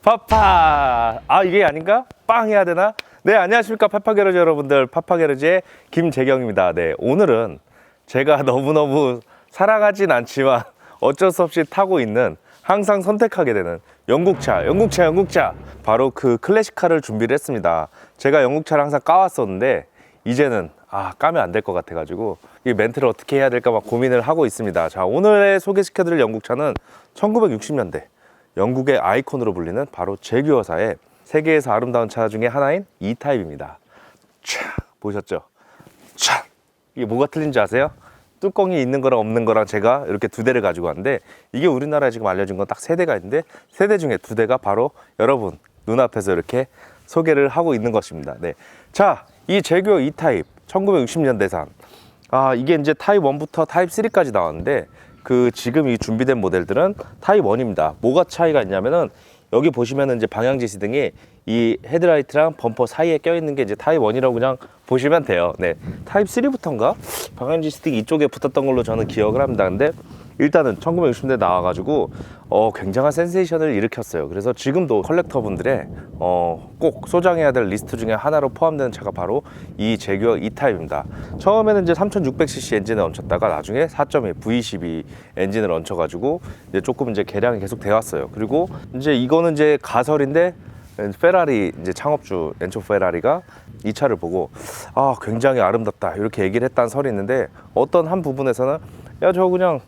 파파. 아, 이게 아닌가? 빵 해야 되나? 네, 안녕하십니까 파파게러지 여러분들, 파파게러지의 김재경입니다. 네, 오늘은 제가 너무너무 사랑하진 않지만 어쩔 수 없이 타고 있는, 항상 선택하게 되는 영국차. 바로 그 클래식카를 준비를 했습니다. 제가 영국차를 항상 까왔었는데 이제는 까면 안 될 것 같아가지고 이 멘트를 어떻게 해야 될까 막 고민을 하고 있습니다. 자, 오늘 소개시켜드릴 영국차는 1960년대 영국의 아이콘으로 불리는 바로 제규어사의 세계에서 아름다운 차 중에 하나인 E타입입니다. 차, 보셨죠? 차, 이게 뭐가 틀린지 아세요? 뚜껑이 있는 거랑 없는 거랑 제가 이렇게 두 대를 가지고 왔는데, 이게 우리나라에 지금 알려진 건 딱 세 대가 있는데, 세 대 중에 두 대가 바로 여러분 눈앞에서 이렇게 소개를 하고 있는 것입니다. 네. 자, 이 제규어 E타입 1960년대산. 이게 이제 타입 1부터 타입 3까지 나왔는데, 지금 이 준비된 모델들은 타입 1입니다. 뭐가 차이가 있냐면은, 여기 보시면은 이제 방향지시 등이 이 헤드라이트랑 범퍼 사이에 껴있는 게 이제 타입 1이라고 그냥 보시면 돼요. 네. 타입 3부터인가? 방향지시 등이 이쪽에 붙었던 걸로 저는 기억을 합니다. 근데 일단은 1960년대 나와가지고 굉장한 센세이션을 일으켰어요. 그래서 지금도 컬렉터분들의 꼭 소장해야 될 리스트 중에 하나로 포함되는 차가 바로 이 제규어 E타입입니다. 처음에는 이제 3600cc 엔진을 얹혔다가 나중에 4.2 V12 엔진을 얹혀가지고 이제 조금 이제 개량이 계속 되어 왔어요. 그리고 이제 이거는 이제 가설인데, 페라리 이제 창업주 엔초 페라리가 이 차를 보고 굉장히 아름답다 이렇게 얘기를 했다는 설이 있는데, 어떤 한 부분에서는 야, 저거 그냥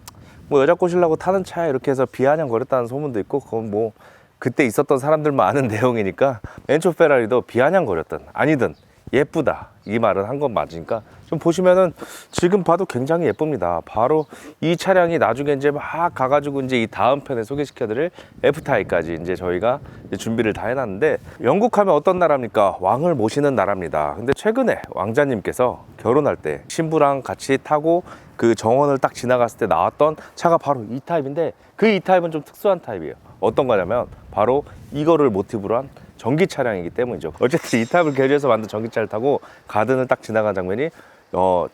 뭐 여자 꼬시려고 타는 차야 이렇게 해서 비아냥거렸다는 소문도 있고, 그건 뭐 그때 있었던 사람들만 아는 내용이니까 엔초 페라리도 비아냥거렸든 아니든 예쁘다 이 말은 한 건 맞으니까, 좀 보시면은 지금 봐도 굉장히 예쁩니다. 바로 이 차량이 나중에 이제 막 가가지고 이제 이 다음 편에 소개시켜드릴 F타입까지 이제 저희가 이제 준비를 다 해놨는데, 영국 하면 어떤 나라입니까? 왕을 모시는 나라입니다. 근데 최근에 왕자님께서 결혼할 때 신부랑 같이 타고 그 정원을 딱 지나갔을 때 나왔던 차가 바로 이 타입인데, 그 이 타입은 좀 특수한 타입이에요. 어떤 거냐면 바로 이거를 모티브로 한 전기 차량이기 때문이죠. 어쨌든 이 타입을 계류해서 만든 전기차를 타고 가든을 딱 지나간 장면이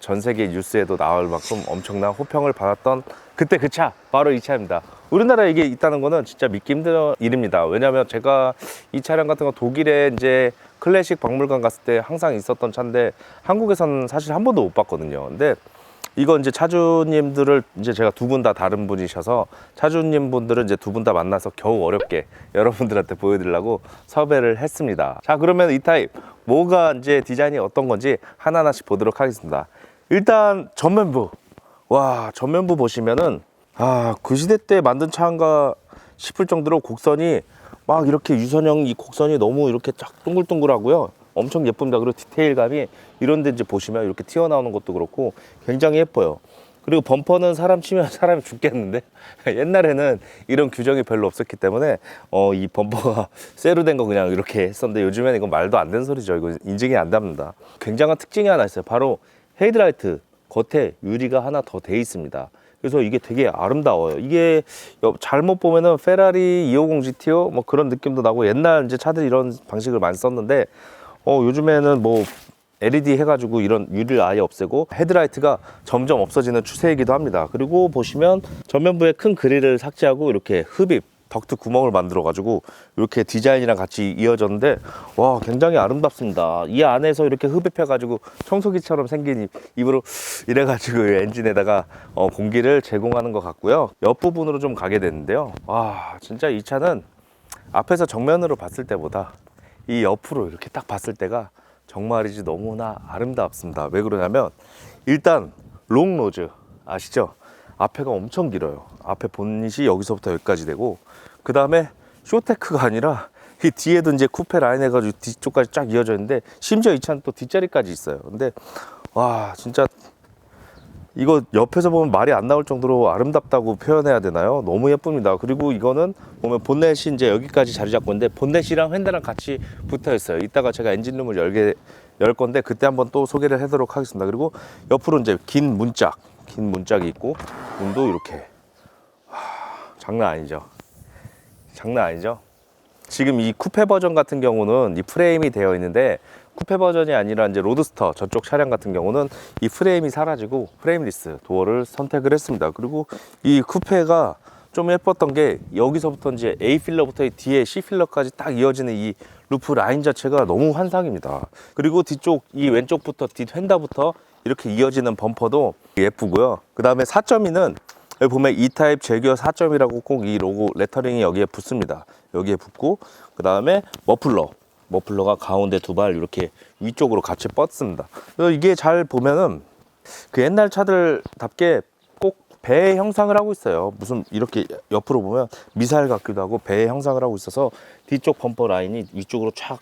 전 세계 뉴스에도 나올 만큼 엄청난 호평을 받았던 그때 그 차, 바로 이 차입니다. 우리나라에 이게 있다는 거는 진짜 믿기 힘든 일입니다. 왜냐하면 제가 이 차량 같은 거 독일에 이제 클래식 박물관 갔을 때 항상 있었던 차인데, 한국에서는 사실 한 번도 못 봤거든요. 근데 이거 이제 차주님들을 이제 제가 두 분 다 다른 분이셔서, 차주님 분들은 이제 두 분 다 만나서 겨우 어렵게 여러분들한테 보여드리려고 섭외를 했습니다. 자, 그러면 이 타입 뭐가 이제 디자인이 어떤 건지 하나하나씩 보도록 하겠습니다. 일단 전면부. 와, 전면부 보시면은 그 시대 때 만든 차인가 싶을 정도로 곡선이 막 이렇게 유선형 이 곡선이 너무 이렇게 쫙 동글동글하고요. 엄청 예쁩니다. 그리고 디테일감이 이런 데 이제 보시면 이렇게 튀어나오는 것도 그렇고 굉장히 예뻐요. 그리고 범퍼는 사람 치면 사람이 죽겠는데 옛날에는 이런 규정이 별로 없었기 때문에 이 범퍼가 쇠로 된 거 그냥 이렇게 했었는데, 요즘에는 이건 말도 안 되는 소리죠. 이거 인증이 안 됩니다. 굉장한 특징이 하나 있어요. 바로 헤드라이트 겉에 유리가 하나 더 돼 있습니다. 그래서 이게 되게 아름다워요. 이게 잘못 보면은 페라리 250 GTO 뭐 그런 느낌도 나고, 옛날 이제 차들이 이런 방식을 많이 썼는데 요즘에는 뭐 LED 해가지고 이런 유리를 아예 없애고 헤드라이트가 점점 없어지는 추세이기도 합니다. 그리고 보시면 전면부에 큰 그릴을 삭제하고 이렇게 흡입 덕트 구멍을 만들어 가지고 이렇게 디자인이랑 같이 이어졌는데, 와, 굉장히 아름답습니다. 이 안에서 이렇게 흡입해 가지고 청소기처럼 생긴 입으로 이래 가지고 엔진에다가 공기를 제공하는 것 같고요. 옆부분으로 좀 가게 되는데요. 와, 진짜 이 차는 앞에서 정면으로 봤을 때보다 이 옆으로 이렇게 딱 봤을 때가 정말이지 너무나 아름답습니다. 왜 그러냐면, 일단 롱노즈 아시죠? 앞에가 엄청 길어요. 앞에 본닛이 여기서부터 여기까지 되고, 그 다음에 쇼테크가 아니라 이 뒤에도 이제 쿠페 라인 해가지고 뒤쪽까지 쫙 이어져 있는데, 심지어 이 차는 또 뒷자리까지 있어요. 근데 와, 진짜 이거 옆에서 보면 말이 안 나올 정도로 아름답다고 표현해야 되나요? 너무 예쁩니다. 그리고 이거는 보면 본넷이 이제 여기까지 자리 잡고 있는데, 본넷이랑 휀다랑 같이 붙어 있어요. 이따가 제가 엔진룸을 열 건데 그때 한번 또 소개를 하도록 하겠습니다. 그리고 옆으로 이제 긴 문짝이 있고, 문도 이렇게 장난 아니죠. 장난 아니죠. 지금 이 쿠페 버전 같은 경우는 이 프레임이 되어 있는데, 쿠페 버전이 아니라 이제 로드스터 저쪽 차량 같은 경우는 이 프레임이 사라지고 프레임리스 도어를 선택을 했습니다. 그리고 이 쿠페가 좀 예뻤던 게 여기서부터 이제 A 필러부터 뒤에 C 필러까지 딱 이어지는 이 루프 라인 자체가 너무 환상입니다. 그리고 뒤쪽 이 왼쪽부터 뒷 휀다부터 이렇게 이어지는 범퍼도 예쁘고요. 그 다음에 4.2는 여기 보면 E타입 제규어 4.이라고 꼭 이 로고 레터링이 여기에 붙습니다. 여기에 붙고 그 다음에 머플러가 가운데 두 발 이렇게 위쪽으로 같이 뻗습니다. 그래서 이게 잘 보면은 그 옛날 차들답게 꼭 배의 형상을 하고 있어요. 무슨 이렇게 옆으로 보면 미사일 같기도 하고 배의 형상을 하고 있어서 뒤쪽 범퍼 라인이 위쪽으로 촥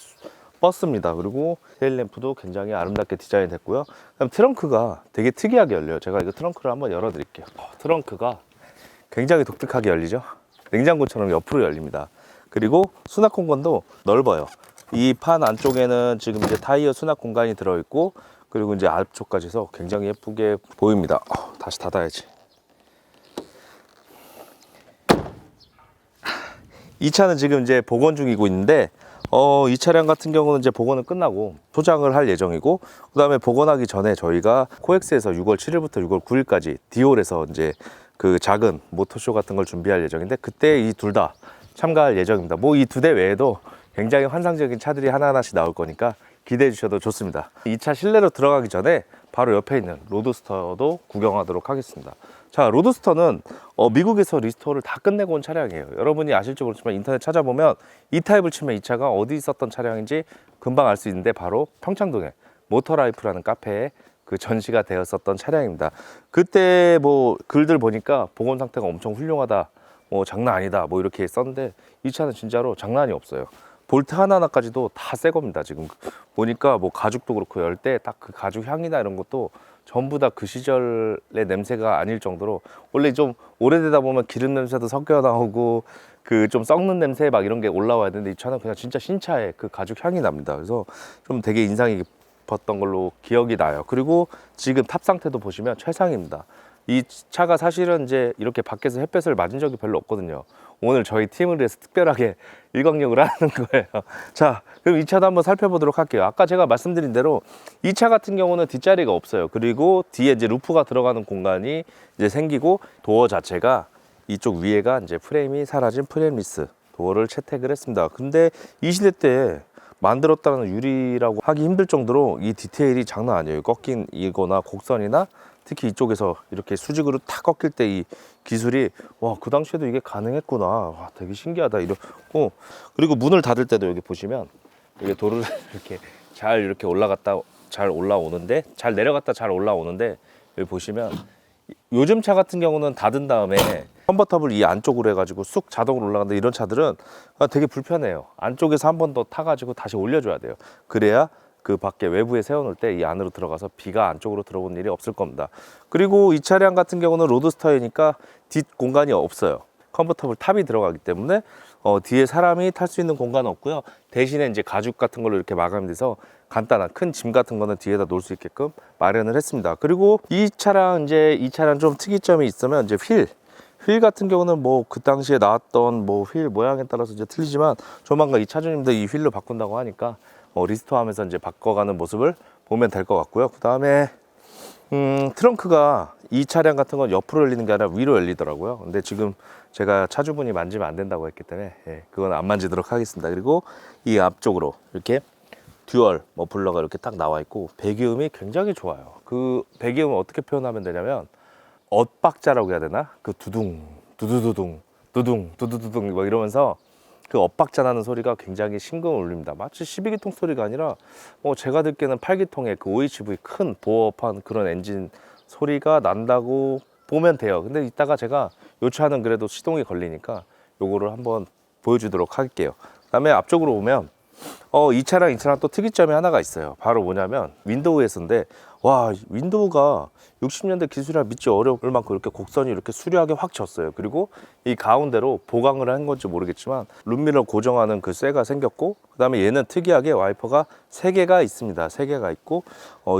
뻗습니다. 그리고 테일램프도 굉장히 아름답게 디자인 됐고요. 그다음 트렁크가 되게 특이하게 열려요. 제가 이거 트렁크를 한번 열어 드릴게요. 트렁크가 굉장히 독특하게 열리죠. 냉장고처럼 옆으로 열립니다. 그리고 수납 공간도 넓어요. 이 판 안쪽에는 지금 이제 타이어 수납 공간이 들어있고, 그리고 이제 앞쪽까지 해서 굉장히 예쁘게 보입니다. 다시 닫아야지. 이 차는 지금 이제 복원 중이고 있는데, 이 차량 같은 경우는 이제 복원은 끝나고 소장을 할 예정이고, 그 다음에 복원하기 전에 저희가 코엑스에서 6월 7일부터 6월 9일까지 디올에서 이제 그 작은 모터쇼 같은 걸 준비할 예정인데, 그때 이 둘 다 참가할 예정입니다. 뭐 이 두 대 외에도 굉장히 환상적인 차들이 하나하나씩 나올 거니까 기대해 주셔도 좋습니다. 이 차 실내로 들어가기 전에 바로 옆에 있는 로드스터도 구경하도록 하겠습니다. 자, 로드스터는 미국에서 리스토어를 다 끝내고 온 차량이에요. 여러분이 아실지 모르지만 인터넷 찾아보면 이 타입을 치면 이 차가 어디 있었던 차량인지 금방 알 수 있는데, 바로 평창동에 모터라이프라는 카페에 그 전시가 되었었던 차량입니다. 그때 뭐 글들 보니까 복원 상태가 엄청 훌륭하다, 뭐 장난 아니다, 뭐 이렇게 썼는데, 이 차는 진짜로 장난이 없어요. 볼트 하나하나까지도 다 새 겁니다. 지금 보니까 뭐 가죽도 그렇고 열 때 딱 그 가죽 향이나 이런 것도 전부 다 그 시절의 냄새가 아닐 정도로, 원래 좀 오래되다 보면 기름 냄새도 섞여 나오고 그 좀 썩는 냄새 막 이런 게 올라와야 되는데, 이 차는 그냥 진짜 신차의 그 가죽 향이 납니다. 그래서 좀 되게 인상이 깊었던 걸로 기억이 나요. 그리고 지금 탑 상태도 보시면 최상입니다. 이 차가 사실은 이제 이렇게 밖에서 햇볕을 맞은 적이 별로 없거든요. 오늘 저희 팀을 위해서 특별하게 일광욕을 하는 거예요. 자, 그럼 이 차도 한번 살펴보도록 할게요. 아까 제가 말씀드린 대로 이 차 같은 경우는 뒷자리가 없어요. 그리고 뒤에 이제 루프가 들어가는 공간이 이제 생기고, 도어 자체가 이쪽 위에가 이제 프레임이 사라진 프레임리스 도어를 채택을 했습니다. 근데 이 시대 때 만들었다는 유리라고 하기 힘들 정도로 이 디테일이 장난 아니에요. 꺾인 이거나 곡선이나 특히 이쪽에서 이렇게 수직으로 탁 꺾일 때 이 기술이, 와, 그 당시에도 이게 가능했구나. 와, 되게 신기하다 이러고. 그리고 문을 닫을 때도 여기 보시면 이게 도를 이렇게 잘 이렇게 올라갔다 잘 올라오는데, 잘 내려갔다 잘 올라오는데, 여기 보시면 요즘 차 같은 경우는 닫은 다음에 컨버터블 이 안쪽으로 해가지고 쑥 자동으로 올라가는데, 이런 차들은 되게 불편해요. 안쪽에서 한 번 더 타가지고 다시 올려줘야 돼요. 그래야 그 밖에 외부에 세워놓을 때 이 안으로 들어가서 비가 안쪽으로 들어오는 일이 없을 겁니다. 그리고 이 차량 같은 경우는 로드스터이니까 뒷 공간이 없어요. 컨버터블 탑이 들어가기 때문에 뒤에 사람이 탈 수 있는 공간은 없고요. 대신에 이제 가죽 같은 걸로 이렇게 마감이 돼서 간단한 큰 짐 같은 거는 뒤에다 놓을 수 있게끔 마련을 했습니다. 그리고 이 차량 좀 특이점이 있으면 이제 휠 같은 경우는 뭐 그 당시에 나왔던 뭐 휠 모양에 따라서 이제 틀리지만, 조만간 이 차주님도 이 휠로 바꾼다고 하니까 리스토어하면서 이제 바꿔가는 모습을 보면 될 것 같고요. 그 다음에 트렁크가 이 차량 같은 건 옆으로 열리는 게 아니라 위로 열리더라고요. 근데 지금 제가 차주분이 만지면 안 된다고 했기 때문에 그건 안 만지도록 하겠습니다. 그리고 이 앞쪽으로 이렇게 듀얼 머플러가 이렇게 딱 나와 있고, 배기음이 굉장히 좋아요. 그 배기음을 어떻게 표현하면 되냐면, 엇박자라고 해야 되나? 그 두둥 두두두둥 두둥 두두두둥 막 이러면서 그 엇박자 나는 소리가 굉장히 심금을 울립니다. 마치 12기통 소리가 아니라 제가 듣기에는 8기통의 그 OHV 큰 보어판 그런 엔진 소리가 난다고 보면 돼요. 근데 이따가 제가 요 차는 그래도 시동이 걸리니까 요거를 한번 보여주도록 할게요. 그 다음에 앞쪽으로 오면 이 차랑 또 특이점이 하나가 있어요. 바로 뭐냐면 윈도우에서인데, 와, 윈도우가 60년대 기술이라 믿기 어려울 만큼 이렇게 곡선이 이렇게 수려하게 확 졌어요. 그리고 이 가운데로 보강을 한 건지 모르겠지만 룸미러 고정하는 그 쇠가 생겼고, 그 다음에 얘는 특이하게 와이퍼가 3개가 있습니다. 3개가 있고,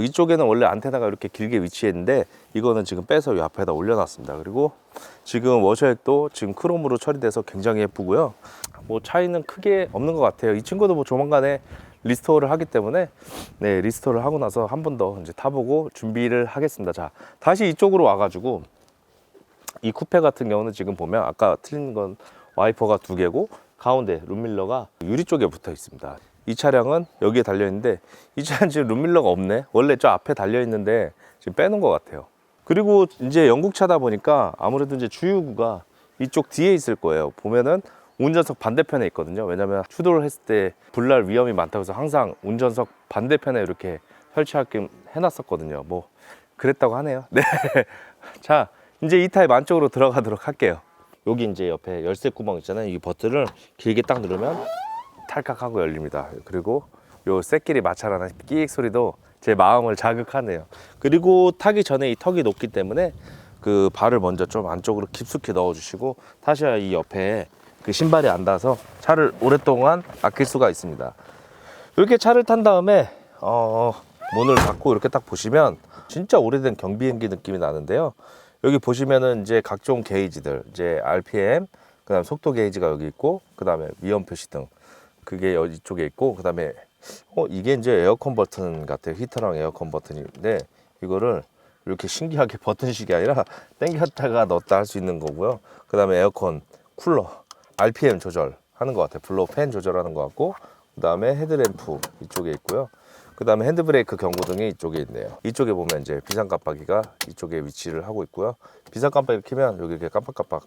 이쪽에는 원래 안테나가 이렇게 길게 위치했는데, 이거는 지금 빼서 이 앞에다 올려놨습니다. 그리고 지금 워셔액도 지금 크롬으로 처리돼서 굉장히 예쁘고요. 뭐 차이는 크게 없는 것 같아요. 이 친구도 뭐 조만간에 리스토어를 하기 때문에 리스토어를 하고 나서 한 번 더 이제 타보고 준비를 하겠습니다. 자, 다시 이쪽으로 와가지고 이 쿠페 같은 경우는 지금 보면 아까 틀린 건 와이퍼가 2개고 가운데 룸밀러가 유리 쪽에 붙어 있습니다. 이 차량은 여기에 달려 있는데 이 차량은 지금 룸밀러가 없네. 원래 저 앞에 달려 있는데 지금 빼놓은 것 같아요. 그리고 이제 영국 차다 보니까 아무래도 이제 주유구가 이쪽 뒤에 있을 거예요. 보면은 운전석 반대편에 있거든요. 왜냐면 추돌을 했을 때 불날 위험이 많다고 해서 항상 운전석 반대편에 이렇게 설치하게 해놨었거든요. 뭐 그랬다고 하네요. 네. 자, 이제 이 타입 안쪽으로 들어가도록 할게요. 여기 이제 옆에 열쇠 구멍 있잖아요. 이 버튼을 길게 딱 누르면 탈칵하고 열립니다. 그리고 요 쇳끼리 마찰하는 끼익 소리도 제 마음을 자극하네요. 그리고 타기 전에 이 턱이 높기 때문에 그 발을 먼저 좀 안쪽으로 깊숙이 넣어주시고 타셔야 이 옆에 그 신발이 안 닿아서 차를 오랫동안 아낄 수가 있습니다. 이렇게 차를 탄 다음에 문을 닫고 이렇게 딱 보시면 진짜 오래된 경비행기 느낌이 나는데요. 여기 보시면은 이제 각종 게이지들, 이제 RPM, 그다음 속도 게이지가 여기 있고, 그다음에 위험 표시 등 그게 이쪽에 있고, 그다음에 이게 이제 에어컨 버튼 같아요. 히터랑 에어컨 버튼인데 이거를 이렇게 신기하게 버튼식이 아니라 당겼다가 넣었다 할 수 있는 거고요. 그다음에 에어컨, 쿨러, RPM 조절하는 것 같아요. 블로우 팬 조절하는 것 같고, 그다음에 헤드램프 이쪽에 있고요. 그 다음에 핸드브레이크 경고등이 이쪽에 있네요. 이쪽에 보면 이제 비상 깜빡이가 이쪽에 위치를 하고 있고요. 비상 깜빡이를 켜면 여기 이렇게 깜빡깜빡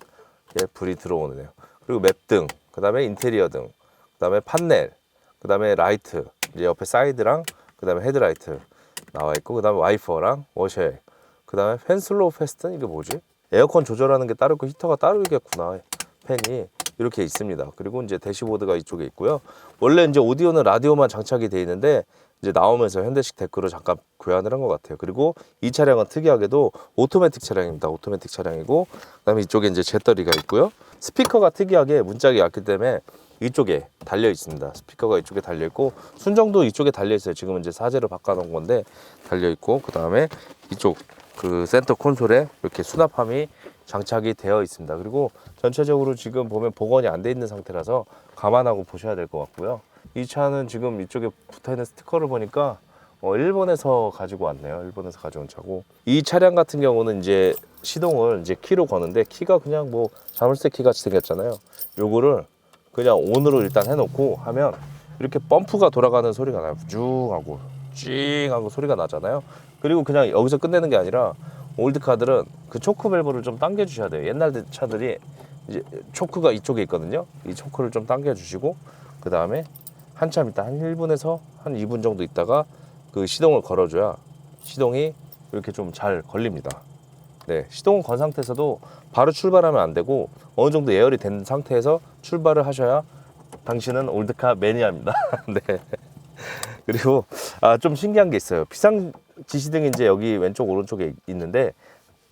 불이 들어오네요. 그리고 맵등, 그 다음에 인테리어 등, 그 다음에 판넬, 그 다음에 라이트, 이제 옆에 사이드랑 그 다음에 헤드라이트 나와 있고, 그 다음에 와이퍼랑 워셔, 그 다음에 팬 슬로우 패스트는 이게 뭐지? 에어컨 조절하는 게 따로 있고 히터가 따르겠구나. 팬이 이렇게 있습니다. 그리고 이제 대시보드가 이쪽에 있고요. 원래 이제 오디오는 라디오만 장착이 되어 있는데 이제 나오면서 현대식 데크로 잠깐 교환을 한 것 같아요. 그리고 이 차량은 특이하게도 오토매틱 차량입니다. 오토매틱 차량이고, 그다음에 이쪽에 이제 재떨이가 있고요. 스피커가 특이하게 문짝이 얇기 때문에 이쪽에 달려 있습니다. 스피커가 이쪽에 달려 있고, 순정도 이쪽에 달려 있어요. 지금은 이제 사제로 바꿔놓은 건데 달려 있고, 그다음에 이쪽 그 센터 콘솔에 이렇게 수납함이 장착이 되어 있습니다. 그리고 전체적으로 지금 보면 복원이 안 돼 있는 상태라서 감안하고 보셔야 될 것 같고요. 이 차는 지금 이쪽에 붙어있는 스티커를 보니까 일본에서 가지고 왔네요. 일본에서 가져온 차고, 이 차량 같은 경우는 이제 시동을 이제 키로 거는데 키가 그냥 뭐 자물쇠 키 같이 생겼잖아요. 요거를 그냥 온으로 일단 해놓고 하면 이렇게 펌프가 돌아가는 소리가 나요. 쭉 하고 찡 하고 소리가 나잖아요. 그리고 그냥 여기서 끝내는 게 아니라 올드카들은 그 초크 밸브를 좀 당겨 주셔야 돼요. 옛날 차들이 이제 초크가 이쪽에 있거든요. 이 초크를 좀 당겨 주시고, 그 다음에 한참 있다, 한 1분에서 한 2분 정도 있다가 그 시동을 걸어줘야 시동이 이렇게 좀 잘 걸립니다. 네, 시동을 건 상태에서도 바로 출발하면 안 되고 어느 정도 예열이 된 상태에서 출발을 하셔야 당신은 올드카 매니아입니다. 네. 그리고 좀 신기한 게 있어요. 비상 지시등이 이제 여기 왼쪽 오른쪽에 있는데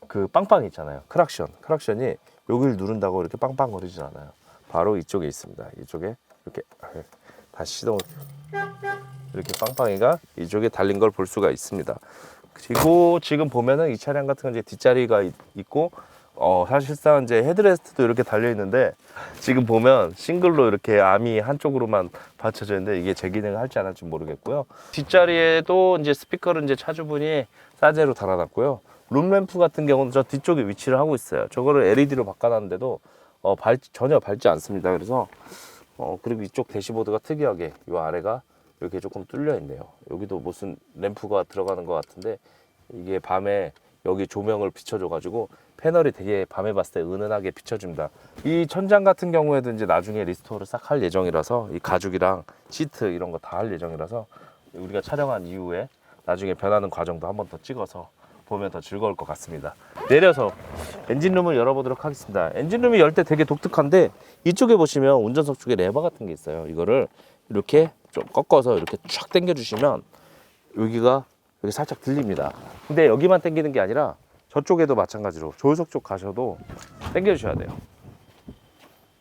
그 빵빵 있잖아요. 크락션이 여기를 누른다고 이렇게 빵빵 거리진 않아요. 바로 이쪽에 있습니다. 이쪽에 이렇게 다시 시동을 이렇게 빵빵이가 이쪽에 달린 걸 볼 수가 있습니다. 그리고 지금 보면은 이 차량 같은 건 이제 뒷자리가 있고, 사실상 이제 헤드레스트도 이렇게 달려 있는데 지금 보면 싱글로 이렇게 암이 한쪽으로만 받쳐져 있는데 이게 제 기능을 할지 안 할지 모르겠고요. 뒷자리에도 이제 스피커를 이제 차주분이 사제로 달아놨고요. 룸램프 같은 경우는 저 뒤쪽에 위치를 하고 있어요. 저거를 LED로 바꿔놨는데도 전혀 밝지 않습니다. 그래서 그리고 이쪽 대시보드가 특이하게 이 아래가 이렇게 조금 뚫려 있네요. 여기도 무슨 램프가 들어가는 것 같은데 이게 밤에 여기 조명을 비춰줘 가지고 패널이 되게 밤에 봤을 때 은은하게 비춰줍니다. 이 천장 같은 경우에도 이제 나중에 리스토어를 싹 할 예정이라서 이 가죽이랑 시트 이런 거 다 할 예정이라서 우리가 촬영한 이후에 나중에 변하는 과정도 한번 더 찍어서 보면 더 즐거울 것 같습니다. 내려서 엔진룸을 열어보도록 하겠습니다. 엔진룸이 열 때 되게 독특한데 이쪽에 보시면 운전석 쪽에 레버 같은 게 있어요. 이거를 이렇게 좀 꺾어서 이렇게 쫙 당겨 주시면 여기가 여기 살짝 들립니다. 근데 여기만 당기는 게 아니라 저쪽에도 마찬가지로 조수석 쪽 가셔도 당겨 주셔야 돼요.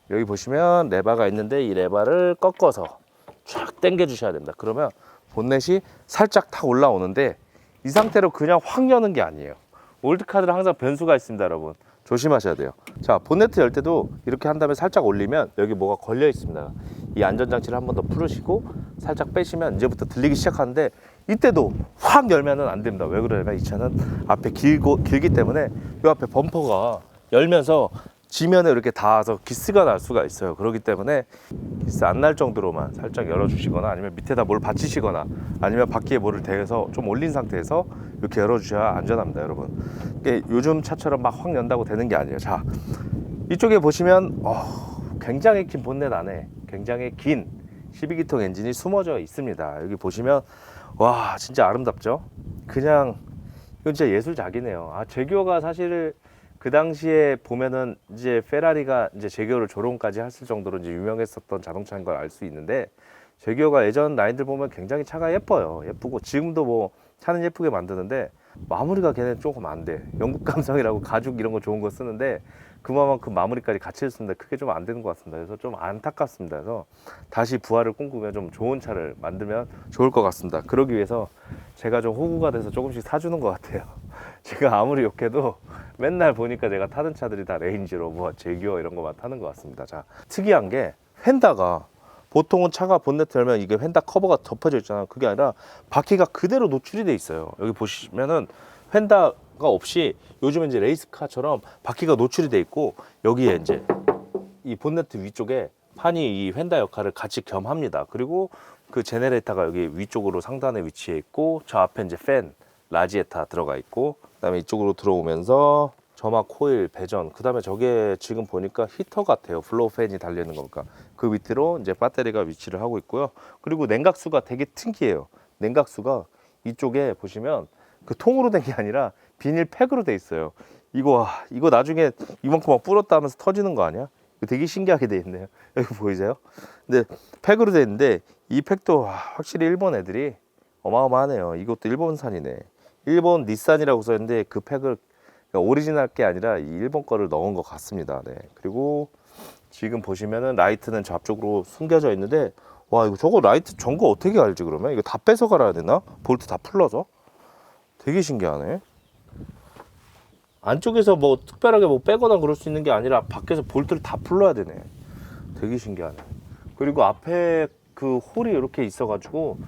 여기 보시면 레바가 있는데 이 레바를 꺾어서 쫙 당겨 주셔야 됩니다. 그러면 본넷이 살짝 탁 올라오는데 이 상태로 그냥 확 여는 게 아니에요. 올드카들은 항상 변수가 있습니다, 여러분. 조심하셔야 돼요. 자, 본네트 열 때도 이렇게 한 다음에 살짝 올리면 여기 뭐가 걸려 있습니다. 이 안전장치를 한 번 더 풀으시고 살짝 빼시면 이제부터 들리기 시작하는데 이때도 확 열면은 안 됩니다. 왜 그러냐면 이 차는 앞에 길기 때문에 이 앞에 범퍼가 열면서 지면에 이렇게 닿아서 기스가 날 수가 있어요. 그렇기 때문에 기스 안 날 정도로만 살짝 열어주시거나 아니면 밑에다 뭘 받치시거나 아니면 바퀴에 뭐를 대서 좀 올린 상태에서 이렇게 열어주셔야 안전합니다, 여러분. 이게 요즘 차처럼 막 확 연다고 되는 게 아니에요. 자, 이쪽에 보시면 굉장히 긴 본넷 안에 굉장히 긴 12기통 엔진이 숨어져 있습니다. 여기 보시면 와, 진짜 아름답죠? 그냥 이건 진짜 예술작이네요. 아, 제규어가 사실 그 당시에 보면은 이제 페라리가 이제 제규어를 조롱까지 했을 정도로 이제 유명했었던 자동차인 걸 알 수 있는데, 제규어가 예전 라인들 보면 굉장히 차가 예뻐요. 예쁘고 지금도 뭐 차는 예쁘게 만드는데 마무리가 걔는 조금 안 돼. 영국 감성이라고 가죽 이런 거 좋은 거 쓰는데 그만큼 마무리까지 같이 했습니다. 그게 좀 안 되는 것 같습니다. 그래서 좀 안타깝습니다. 그래서 다시 부하를 꿈꾸면 좀 좋은 차를 만들면 좋을 것 같습니다. 그러기 위해서 제가 좀 호구가 돼서 조금씩 사주는 것 같아요. 제가 아무리 욕해도 맨날 보니까 제가 타는 차들이 다 레인지로버, 제규어 이런 거만 타는 것 같습니다. 자, 특이한 게 휀다가 보통은 차가 본네트 열면 이게 휀다 커버가 덮어져 있잖아요. 그게 아니라 바퀴가 그대로 노출이 돼 있어요. 여기 보시면은 휀다가 없이 요즘은 이제 레이스카처럼 바퀴가 노출이 돼 있고, 여기에 이제 이 본네트 위쪽에 판이 이 휀다 역할을 같이 겸합니다. 그리고 그 제네레이터가 여기 위쪽으로 상단에 위치해 있고, 저 앞에 이제 팬 라지에타 들어가 있고, 그다음에 이쪽으로 들어오면서 점막 코일 배전, 그다음에 저게 지금 보니까 히터 같아요. 플로우 팬이 달려 있는 거니까 그 밑으로 이제 배터리가 위치를 하고 있고요. 그리고 냉각수가 되게 특이해요. 냉각수가 이쪽에 보시면 그 통으로 된 게 아니라 비닐 팩으로 돼 있어요. 이거 나중에 이만큼 막 불었다 하면서 터지는 거 아니야? 이거 되게 신기하게 돼 있네요. 여기 보이세요? 근데 팩으로 돼 있는데 이 팩도 확실히 일본 애들이 어마어마하네요. 이것도 일본산이네. 일본 닛산이라고 써있는데 그 팩을 오리지널 게 아니라 이 일본 거를 넣은 것 같습니다. 네. 그리고 지금 보시면은 라이트는 저 앞쪽으로 숨겨져 있는데, 와, 이거 저거 라이트 전거 어떻게 알지? 그러면 이거 다 뺏어 갈아야 되나? 볼트 다 풀러서? 되게 신기하네. 안쪽에서 뭐 특별하게 뭐 빼거나 그럴 수 있는 게 아니라 밖에서 볼트를 다 풀러야 되네. 되게 신기하네. 그리고 앞에 그 홀이 이렇게 있어가지고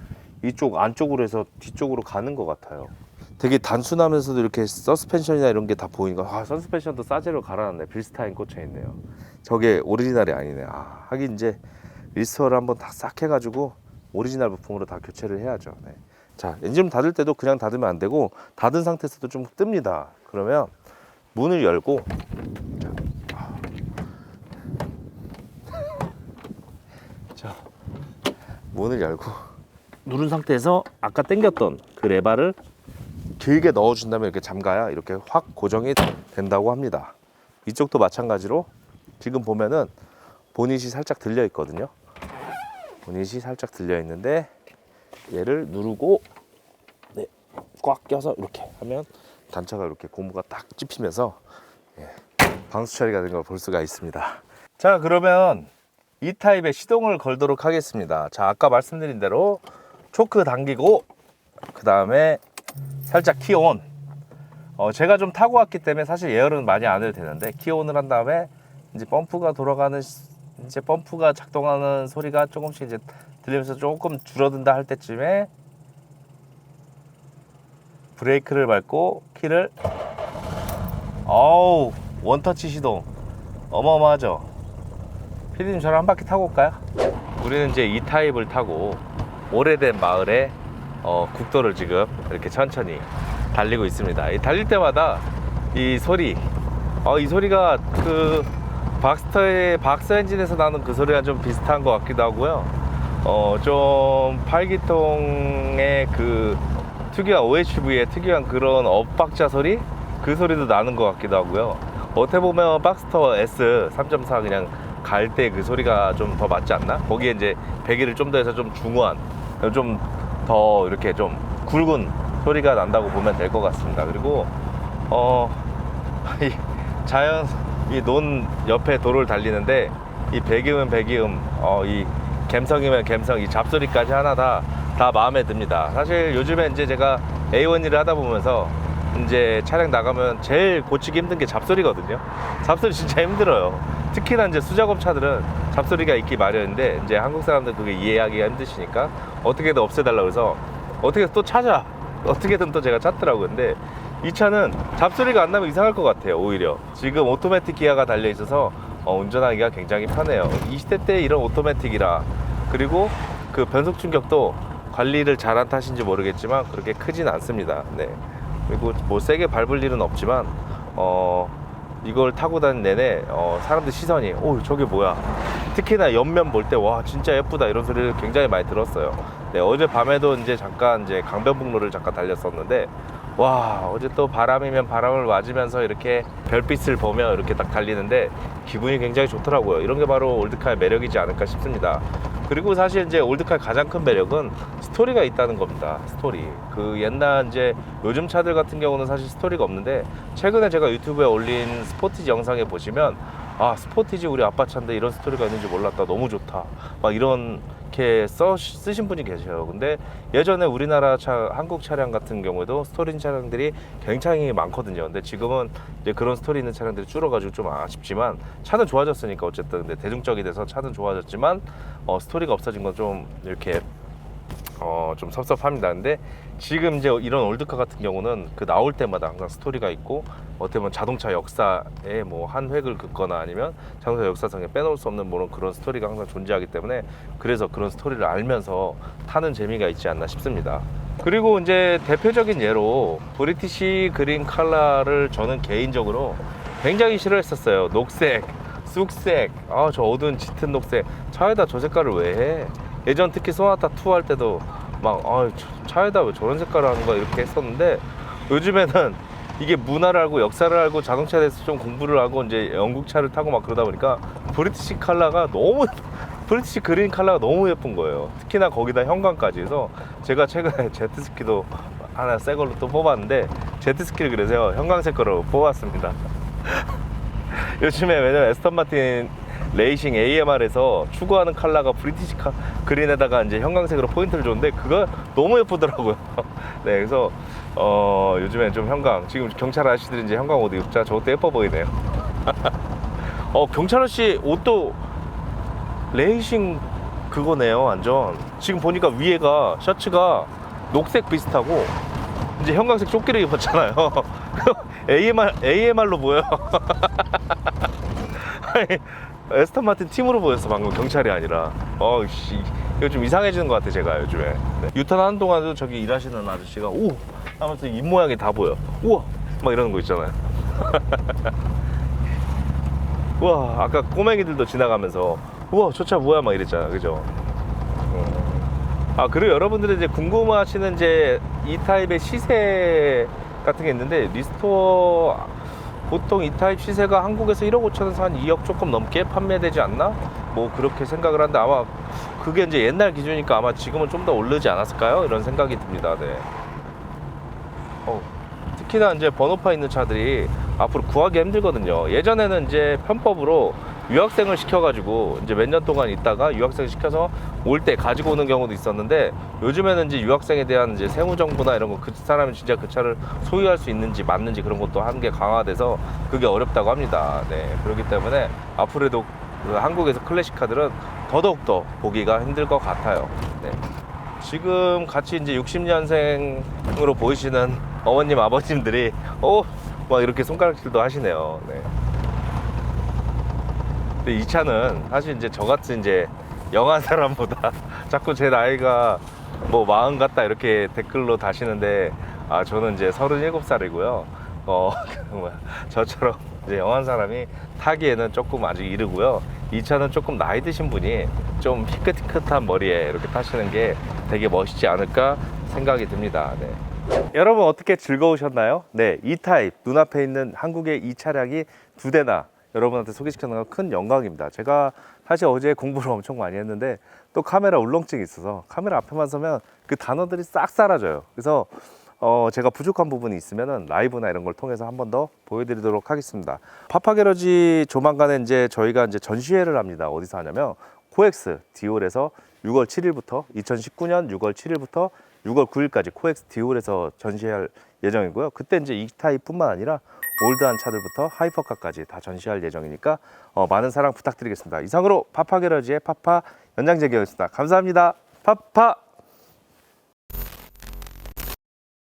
이쪽 안쪽으로 해서 뒤쪽으로 가는 것 같아요. 되게 단순하면서도 이렇게 서스펜션이나 이런 게 다 보이니까, 서스펜션도 싸제로 갈아놨네. 빌스타인 꽂혀 있네요. 저게 오리지널이 아니네. 하긴 이제 리스토어를 한번 다 싹 해가지고 오리지널 부품으로 다 교체를 해야죠. 네. 자, 엔진 닫을 때도 그냥 닫으면 안 되고 닫은 상태에서도 좀 뜹니다. 그러면 문을 열고, 자, 문을 열고 누른 상태에서 아까 당겼던 그 레바를 길게 넣어준 다음에 이렇게 잠가야 이렇게 확 고정이 된다고 합니다. 이쪽도 마찬가지로 지금 보면은 보닛이 살짝 들려 있거든요. 보닛이 살짝 들려 있는데 얘를 누르고 꽉 껴서 이렇게 하면 단차가 이렇게 고무가 딱 찝히면서 방수 처리가 된 걸 볼 수가 있습니다. 자, 그러면 이 타입의 시동을 걸도록 하겠습니다. 자, 아까 말씀드린 대로 초크 당기고 그 다음에 살짝 키온. 제가 좀 타고 왔기 때문에 사실 예열은 많이 안 해도 되는데, 키온을 한 다음에 이제 펌프가 돌아가는, 이제 펌프가 작동하는 소리가 조금씩 이제 들리면서 조금 줄어든다 할 때쯤에 브레이크를 밟고 키를, 원터치 시동 어마어마하죠. 피디님, 저랑 한 바퀴 타고 올까요? 우리는 이제 이 타입을 타고 오래된 마을에 국도를 지금 이렇게 천천히 달리고 있습니다. 이 달릴 때마다 이 소리, 이 소리가 그 박스터 엔진에서 나는 그 소리랑 좀 비슷한 것 같기도 하고요. 좀 8기통의 그 특유한 OHV의 특유한 그런 엇박자 소리, 그 소리도 나는 것 같기도 하고요. 어떻게 보면 박스터 S 3.4 그냥 갈 때 그 소리가 좀 더 맞지 않나? 거기에 이제 배기를 좀 더 해서 좀 중후한, 좀 더 이렇게 좀 굵은 소리가 난다고 보면 될 것 같습니다. 그리고 이 자연, 이 논 옆에 도로를 달리는데 이 배기음, 이 갬성이면 갬성, 이 잡소리까지 하나 다 마음에 듭니다. 사실 요즘에 이제 제가 A1 일을 하다 보면서 이제 차량 나가면 제일 고치기 힘든 게 잡소리거든요. 잡소리 진짜 힘들어요. 특히나 이제 수작업 차들은 잡소리가 있기 마련인데, 이제 한국 사람들 그게 이해하기가 힘드시니까 어떻게든 없애달라고 해서 어떻게 또 찾아, 어떻게든 또 제가 찾더라고요. 근데 이 차는 잡소리가 안 나면 이상할 것 같아요. 오히려 지금 오토매틱 기아가 달려 있어서 운전하기가 굉장히 편해요. 20대 때 이런 오토매틱이라, 그리고 그 변속 충격도 관리를 잘한 탓인지 모르겠지만 그렇게 크진 않습니다. 네. 그리고 뭐 세게 밟을 일은 없지만 이걸 타고 다니는 내내 사람들 시선이 저게 뭐야, 특히나 옆면 볼 때 와 진짜 예쁘다 이런 소리를 굉장히 많이 들었어요. 네, 어제 밤에도 이제 잠깐 이제 강변북로를 잠깐 달렸었는데 와, 어제 또 바람이면 바람을 맞으면서 이렇게 별빛을 보며 이렇게 딱 달리는데 기분이 굉장히 좋더라고요. 이런 게 바로 올드카의 매력이지 않을까 싶습니다. 그리고 사실 이제 올드카의 가장 큰 매력은 스토리가 있다는 겁니다. 스토리. 그 옛날 이제 요즘 차들 같은 경우는 사실 스토리가 없는데, 최근에 제가 유튜브에 올린 스포티지 영상에 보시면 아, 스포티지 우리 아빠 차인데 이런 스토리가 있는지 몰랐다, 너무 좋다, 막 이렇게 쓰신 분이 계셔요. 근데 예전에 우리나라 차, 한국 차량 같은 경우에도 스토리 있는 차량들이 굉장히 많거든요. 근데 지금은 이제 그런 스토리 있는 차량들이 줄어가지고 좀 아쉽지만, 차는 좋아졌으니까 어쨌든. 근데 대중적이 돼서 차는 좋아졌지만 스토리가 없어진 건 좀 이렇게 좀 섭섭합니다. 근데 지금 이제 이런 올드카 같은 경우는 그 나올 때마다 항상 스토리가 있고, 어떻게 보면 자동차 역사에 뭐 한 획을 긋거나 아니면 자동차 역사상에 빼놓을 수 없는 그런 스토리가 항상 존재하기 때문에, 그래서 그런 스토리를 알면서 타는 재미가 있지 않나 싶습니다. 그리고 이제 대표적인 예로 브리티시 그린 컬러를 저는 개인적으로 굉장히 싫어했었어요. 녹색, 쑥색, 저 어두운 짙은 녹색, 차에다 저 색깔을 왜 해? 예전 특히 소나타 2 할 때도 막 차에다 왜 저런 색깔을 하는 거야 이렇게 했었는데, 요즘에는 이게 문화를 알고 역사를 알고 자동차에 대해서 좀 공부를 하고 이제 영국 차를 타고 막 그러다 보니까 브리티시 그린 컬러가 너무 예쁜 거예요. 특히나 거기다 형광까지 해서, 제가 최근에 제트스키도 하나 새 걸로 또 뽑았는데, 제트스키를 그래서요 형광색 거로 뽑았습니다. 요즘에 왜냐면 에스턴 마틴 레이싱 AMR에서 추구하는 컬러가 브리티시 그린에다가 이제 형광색으로 포인트를 줬는데 그거 너무 예쁘더라고요. 네, 그래서 요즘엔 좀 형광, 지금 경찰 아저씨들이 이제 형광 옷 입자 저것도 예뻐 보이네요. 경찰 아저씨 옷도 레이싱 그거네요, 완전. 지금 보니까 위에가 셔츠가 녹색 비슷하고 이제 형광색 조끼를 입었잖아요. AMR로 보여. 에스턴 마틴 팀으로 보였어 방금, 경찰이 아니라. 이거 좀 이상해지는 것 같아 제가 요즘에. 네. 유턴 하는 동안도 저기 일하시는 아저씨가 오 하면서 입 모양이 다 보여. 우와 막 이러는 거 있잖아요. 우와, 아까 꼬맹이들도 지나가면서 우와 저 차 뭐야 막 이랬잖아, 그죠? 그리고 여러분들이 이제 궁금하시는 이제 이 타입의 시세 같은 게 있는데, 리스토어 보통 이 타입 시세가 한국에서 1억 5천에서 한 2억 조금 넘게 판매되지 않나? 뭐 그렇게 생각을 하는데, 아마 그게 이제 옛날 기준이니까 아마 지금은 좀 더 오르지 않았을까요? 이런 생각이 듭니다. 네. 특히나 이제 번호판 있는 차들이 앞으로 구하기 힘들거든요. 예전에는 이제 편법으로 유학생을 시켜가지고 이제 몇 년 동안 있다가 유학생 시켜서 올 때 가지고 오는 경우도 있었는데, 요즘에는 이제 유학생에 대한 이제 세무 정보나 이런 거, 그 사람이 진짜 그 차를 소유할 수 있는지 맞는지 그런 것도 한게 강화돼서 그게 어렵다고 합니다. 네, 그렇기 때문에 앞으로도 그 한국에서 클래식 카들은 더더욱더 보기가 힘들 것 같아요. 네. 지금 같이 이제 60년생으로 보이시는 어머님, 아버님들이 막 이렇게 손가락질도 하시네요. 네. 근데 이 차는 사실 이제 저같이 이제 영한 사람보다 자꾸 제 나이가 뭐 40 같다 이렇게 댓글로 다시는데, 저는 이제 37살이고요. 저처럼 이제 영한 사람이 타기에는 조금 아직 이르고요. 이 차는 조금 나이 드신 분이 좀 희끗희끗한 머리에 이렇게 타시는 게 되게 멋있지 않을까 생각이 듭니다. 네. 여러분 어떻게 즐거우셨나요? 네, 이 타입 눈앞에 있는 한국의 이 차량이 2대나 여러분한테 소개시켜는 건 큰 영광입니다. 제가 사실 어제 공부를 엄청 많이 했는데 또 카메라 울렁증이 있어서 카메라 앞에만 서면 그 단어들이 싹 사라져요. 그래서 제가 부족한 부분이 있으면은 라이브나 이런 걸 통해서 한 번 더 보여드리도록 하겠습니다. 파파게러지 조만간에 이제 저희가 이제 전시회를 합니다. 어디서 하냐면 코엑스 디올에서 6월 7일부터 2019년 6월 7일부터 6월 9일까지 코엑스 디올에서 전시할 예정이고요. 그때 이제 이 타입뿐만 아니라 올드한 차들부터 하이퍼카까지 다 전시할 예정이니까 많은 사랑 부탁드리겠습니다. 이상으로 파파게러지의 파파 연장재기였습니다. 감사합니다. 파파!